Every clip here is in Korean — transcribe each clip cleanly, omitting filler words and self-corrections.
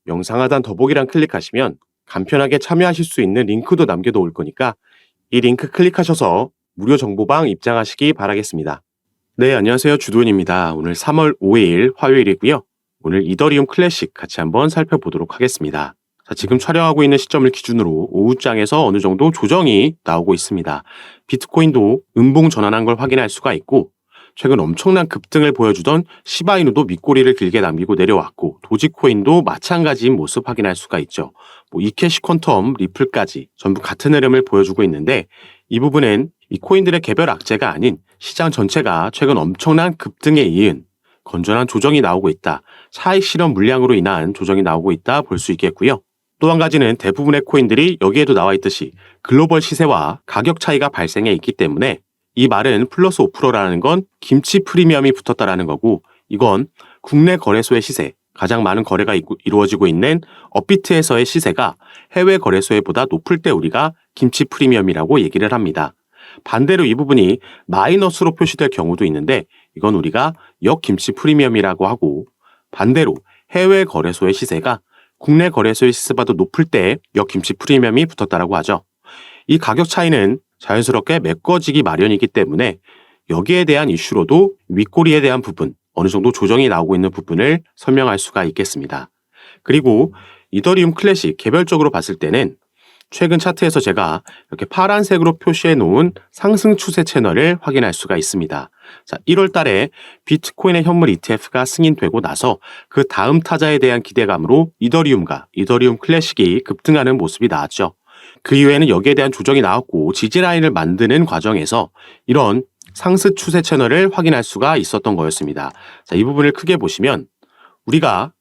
영상 하단 더보기란 클릭하시면 간편하게 참여하실 수 있는 링크도 남겨놓을 거니까 이 링크 클릭하셔서 무료 정보방 입장하시기 바라겠습니다. 네, 안녕하세요. 주도현입니다. 오늘 3월 5일 화요일이고요. 오늘 이더리움 클래식 같이 한번 살펴보도록 하겠습니다. 자, 지금 촬영하고 있는 시점을 기준으로 오후장에서 어느 정도 조정이 나오고 있습니다. 비트코인도 음봉 전환한 걸 확인할 수가 있고, 최근 엄청난 급등을 보여주던 시바이누도 밑꼬리를 길게 남기고 내려왔고, 도지코인도 마찬가지인 모습 확인할 수가 있죠. 이캐시 퀀텀, 리플까지 전부 같은 흐름을 보여주고 있는데, 이 부분은 이 코인들의 개별 악재가 아닌 시장 전체가 최근 엄청난 급등에 이은 건전한 조정이 나오고 있다. 차익 실현 물량으로 인한 조정이 나오고 있다 볼 수 있겠고요. 또 한 가지는 대부분의 코인들이 여기에도 나와 있듯이 글로벌 시세와 가격 차이가 발생해 있기 때문에 이 말은 플러스 5%라는 건 김치 프리미엄이 붙었다라는 거고, 이건 국내 거래소의 시세, 가장 많은 거래가 이루어지고 있는 업비트에서의 시세가 해외 거래소에 보다 높을 때 우리가 김치 프리미엄이라고 얘기를 합니다. 반대로 이 부분이 마이너스로 표시될 경우도 있는데 이건 우리가 역김치 프리미엄이라고 하고, 반대로 해외 거래소의 시세가 국내 거래소의 시세보다 높을 때 역김치 프리미엄이 붙었다라고 하죠. 이 가격 차이는 자연스럽게 메꿔지기 마련이기 때문에 여기에 대한 이슈로도 윗꼬리에 대한 부분, 어느 정도 조정이 나오고 있는 부분을 설명할 수가 있겠습니다. 그리고 이더리움 클래식 개별적으로 봤을 때는 최근 차트에서 제가 이렇게 파란색으로 표시해 놓은 상승 추세 채널을 확인할 수가 있습니다. 자, 1월 달에 비트코인의 현물 ETF가 승인되고 나서 그 다음 타자에 대한 기대감으로 이더리움과 이더리움 클래식이 급등하는 모습이 나왔죠. 그 이후에는 여기에 대한 조정이 나왔고 지지라인을 만드는 과정에서 이런 상승 추세 채널을 확인할 수가 있었던 거였습니다. 자, 이 부분을 크게 보시면 우리가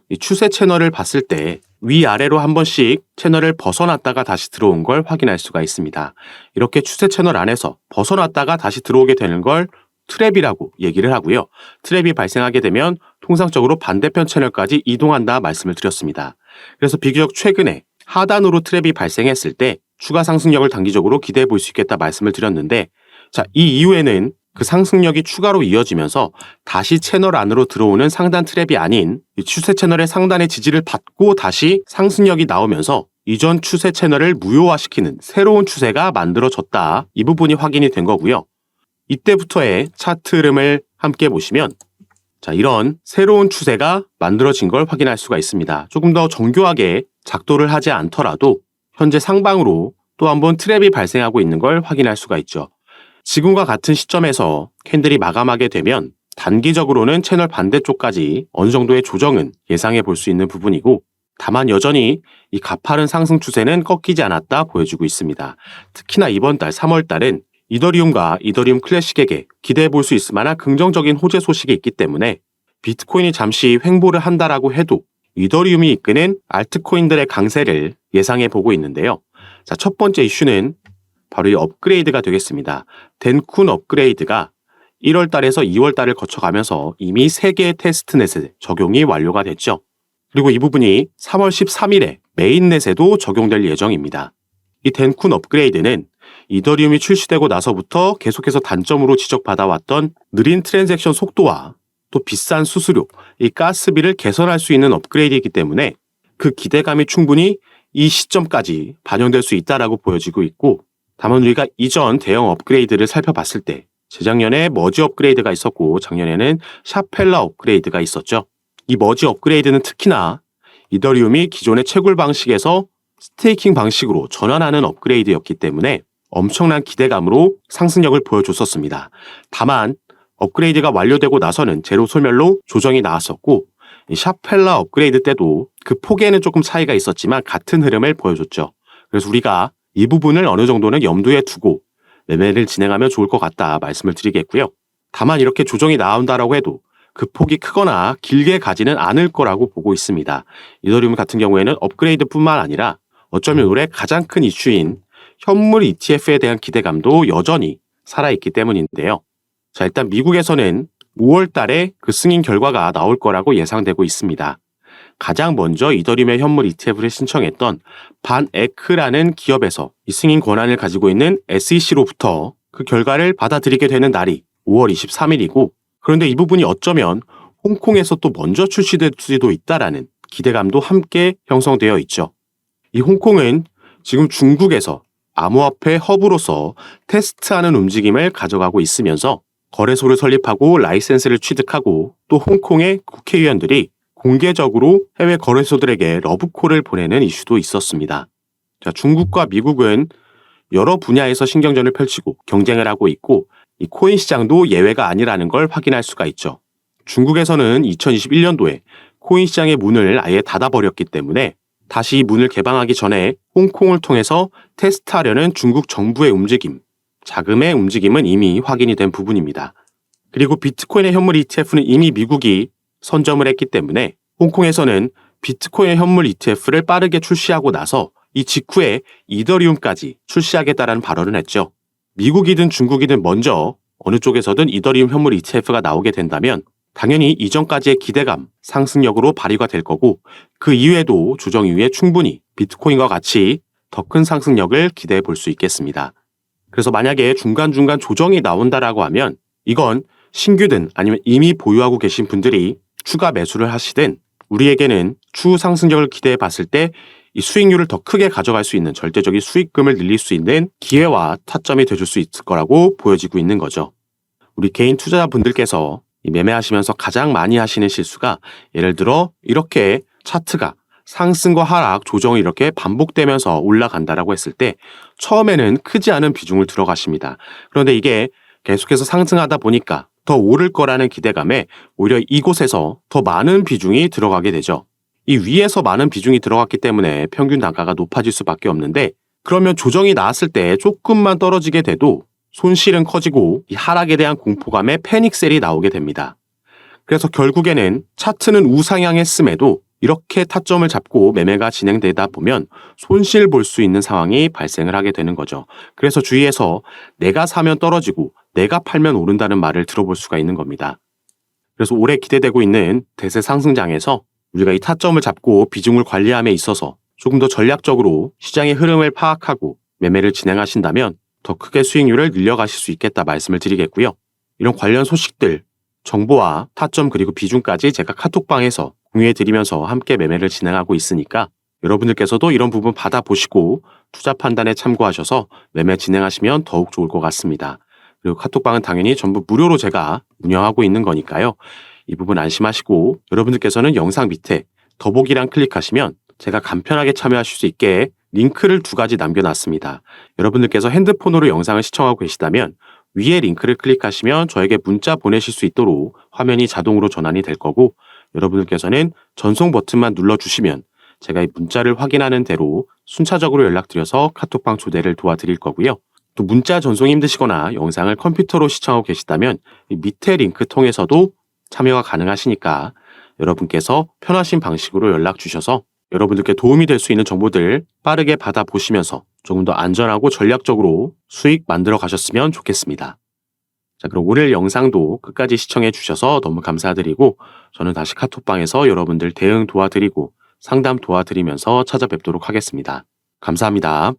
이 추세 채널을 봤을 때 위아래로 한 번씩 채널을 벗어났다가 다시 들어온 걸 확인할 수가 있습니다. 이렇게 추세 채널 안에서 벗어났다가 다시 들어오게 되는 걸 트랩이라고 얘기를 하고요. 트랩이 발생하게 되면 통상적으로 반대편 채널까지 이동한다 말씀을 드렸습니다. 그래서 비교적 최근에 하단으로 트랩이 발생했을 때 추가 상승력을 단기적으로 기대해 볼 수 있겠다 말씀을 드렸는데, 자, 이 이후에는 그 상승력이 추가로 이어지면서 다시 채널 안으로 들어오는 상단 트랩이 아닌 이 추세 채널의 상단의 지지를 받고 다시 상승력이 나오면서 이전 추세 채널을 무효화시키는 새로운 추세가 만들어졌다. 이 부분이 확인이 된 거고요. 이때부터의 차트 흐름을 함께 보시면, 자, 이런 새로운 추세가 만들어진 걸 확인할 수가 있습니다. 조금 더 정교하게 작도를 하지 않더라도 현재 상방으로 또 한번 트랩이 발생하고 있는 걸 확인할 수가 있죠. 지금과 같은 시점에서 캔들이 마감하게 되면 단기적으로는 채널 반대쪽까지 어느 정도의 조정은 예상해 볼 수 있는 부분이고, 다만 여전히 이 가파른 상승 추세는 꺾이지 않았다 보여지고 있습니다. 특히나 이번 달 3월 달은 이더리움과 이더리움 클래식에게 기대해 볼 수 있을 만한 긍정적인 호재 소식이 있기 때문에 비트코인이 잠시 횡보를 한다라고 해도 이더리움이 이끄는 알트코인들의 강세를 예상해 보고 있는데요. 자, 첫 번째 이슈는 바로 이 업그레이드가 되겠습니다. 덴쿤 업그레이드가 1월 달에서 2월 달을 거쳐가면서 이미 3개의 테스트넷에 적용이 완료가 됐죠. 그리고 이 부분이 3월 13일에 메인넷에도 적용될 예정입니다. 이 덴쿤 업그레이드는 이더리움이 출시되고 나서부터 계속해서 단점으로 지적받아왔던 느린 트랜잭션 속도와 또 비싼 수수료, 이 가스비를 개선할 수 있는 업그레이드이기 때문에 그 기대감이 충분히 이 시점까지 반영될 수 있다라고 보여지고 있고, 다만 우리가 이전 대형 업그레이드를 살펴봤을 때 재작년에 머지 업그레이드가 있었고 작년에는 샤펠라 업그레이드가 있었죠. 이 머지 업그레이드는 특히나 이더리움이 기존의 채굴 방식에서 스테이킹 방식으로 전환하는 업그레이드였기 때문에 엄청난 기대감으로 상승력을 보여줬었습니다. 다만 업그레이드가 완료되고 나서는 제로 소멸로 조정이 나왔었고, 이 샤펠라 업그레이드 때도 그 폭에는 조금 차이가 있었지만 같은 흐름을 보여줬죠. 그래서 우리가 이 부분을 어느 정도는 염두에 두고 매매를 진행하면 좋을 것 같다 말씀을 드리겠고요. 다만 이렇게 조정이 나온다라고 해도 그 폭이 크거나 길게 가지는 않을 거라고 보고 있습니다. 이더리움 같은 경우에는 업그레이드뿐만 아니라 어쩌면 올해 가장 큰 이슈인 현물 ETF에 대한 기대감도 여전히 살아있기 때문인데요. 자, 일단 미국에서는 5월 달에 그 승인 결과가 나올 거라고 예상되고 있습니다. 가장 먼저 이더리움의 현물 ETF를 신청했던 반에크라는 기업에서 이 승인 권한을 가지고 있는 SEC로부터 그 결과를 받아들이게 되는 날이 5월 23일이고, 그런데 이 부분이 어쩌면 홍콩에서 또 먼저 출시될 수도 있다라는 기대감도 함께 형성되어 있죠. 이 홍콩은 지금 중국에서 암호화폐 허브로서 테스트하는 움직임을 가져가고 있으면서 거래소를 설립하고 라이센스를 취득하고 또 홍콩의 국회의원들이 공개적으로 해외 거래소들에게 러브콜을 보내는 이슈도 있었습니다. 자, 중국과 미국은 여러 분야에서 신경전을 펼치고 경쟁을 하고 있고 이 코인 시장도 예외가 아니라는 걸 확인할 수가 있죠. 중국에서는 2021년도에 코인 시장의 문을 아예 닫아버렸기 때문에 다시 문을 개방하기 전에 홍콩을 통해서 테스트하려는 중국 정부의 움직임, 자금의 움직임은 이미 확인이 된 부분입니다. 그리고 비트코인의 현물 ETF는 이미 미국이 선점을 했기 때문에 홍콩에서는 비트코인의 현물 ETF를 빠르게 출시하고 나서 이 직후에 이더리움까지 출시하겠다라는 발언을 했죠. 미국이든 중국이든 먼저 어느 쪽에서든 이더리움 현물 ETF가 나오게 된다면 당연히 이전까지의 기대감, 상승력으로 발휘가 될 거고 그 이후에도 조정 이후에 충분히 비트코인과 같이 더 큰 상승력을 기대해 볼 수 있겠습니다. 그래서 만약에 중간중간 조정이 나온다라고 하면 이건 신규든 아니면 이미 보유하고 계신 분들이 추가 매수를 하시든 우리에게는 추후 상승력을 기대해 봤을 때 이 수익률을 더 크게 가져갈 수 있는 절대적인 수익금을 늘릴 수 있는 기회와 타점이 되줄 수 있을 거라고 보여지고 있는 거죠. 우리 개인 투자자분들께서 매매하시면서 가장 많이 하시는 실수가 예를 들어 이렇게 차트가 상승과 하락, 조정이 이렇게 반복되면서 올라간다라고 했을 때 처음에는 크지 않은 비중을 들어가십니다. 그런데 이게 계속해서 상승하다 보니까 더 오를 거라는 기대감에 오히려 이곳에서 더 많은 비중이 들어가게 되죠. 이 위에서 많은 비중이 들어갔기 때문에 평균 단가가 높아질 수밖에 없는데 그러면 조정이 나왔을 때 조금만 떨어지게 돼도 손실은 커지고 이 하락에 대한 공포감에 패닉셀이 나오게 됩니다. 그래서 결국에는 차트는 우상향했음에도 이렇게 타점을 잡고 매매가 진행되다 보면 손실 볼 수 있는 상황이 발생을 하게 되는 거죠. 그래서 주위에서 내가 사면 떨어지고 내가 팔면 오른다는 말을 들어볼 수가 있는 겁니다. 그래서 올해 기대되고 있는 대세 상승장에서 우리가 이 타점을 잡고 비중을 관리함에 있어서 조금 더 전략적으로 시장의 흐름을 파악하고 매매를 진행하신다면 더 크게 수익률을 늘려가실 수 있겠다 말씀을 드리겠고요. 이런 관련 소식들, 정보와 타점 그리고 비중까지 제가 카톡방에서 공유해드리면서 함께 매매를 진행하고 있으니까 여러분들께서도 이런 부분 받아보시고 투자 판단에 참고하셔서 매매 진행하시면 더욱 좋을 것 같습니다. 그리고 카톡방은 당연히 전부 무료로 제가 운영하고 있는 거니까요. 이 부분 안심하시고 여러분들께서는 영상 밑에 더보기란 클릭하시면 제가 간편하게 참여하실 수 있게 링크를 2가지 남겨놨습니다. 여러분들께서 핸드폰으로 영상을 시청하고 계시다면 위에 링크를 클릭하시면 저에게 문자 보내실 수 있도록 화면이 자동으로 전환이 될 거고 여러분들께서는 전송 버튼만 눌러주시면 제가 이 문자를 확인하는 대로 순차적으로 연락드려서 카톡방 초대를 도와드릴 거고요. 또 문자 전송이 힘드시거나 영상을 컴퓨터로 시청하고 계시다면 이 밑에 링크 통해서도 참여가 가능하시니까 여러분께서 편하신 방식으로 연락 주셔서 여러분들께 도움이 될 수 있는 정보들 빠르게 받아보시면서 조금 더 안전하고 전략적으로 수익 만들어 가셨으면 좋겠습니다. 자, 그럼 오늘 영상도 끝까지 시청해 주셔서 너무 감사드리고 저는 다시 카톡방에서 여러분들 대응 도와드리고 상담 도와드리면서 찾아뵙도록 하겠습니다. 감사합니다.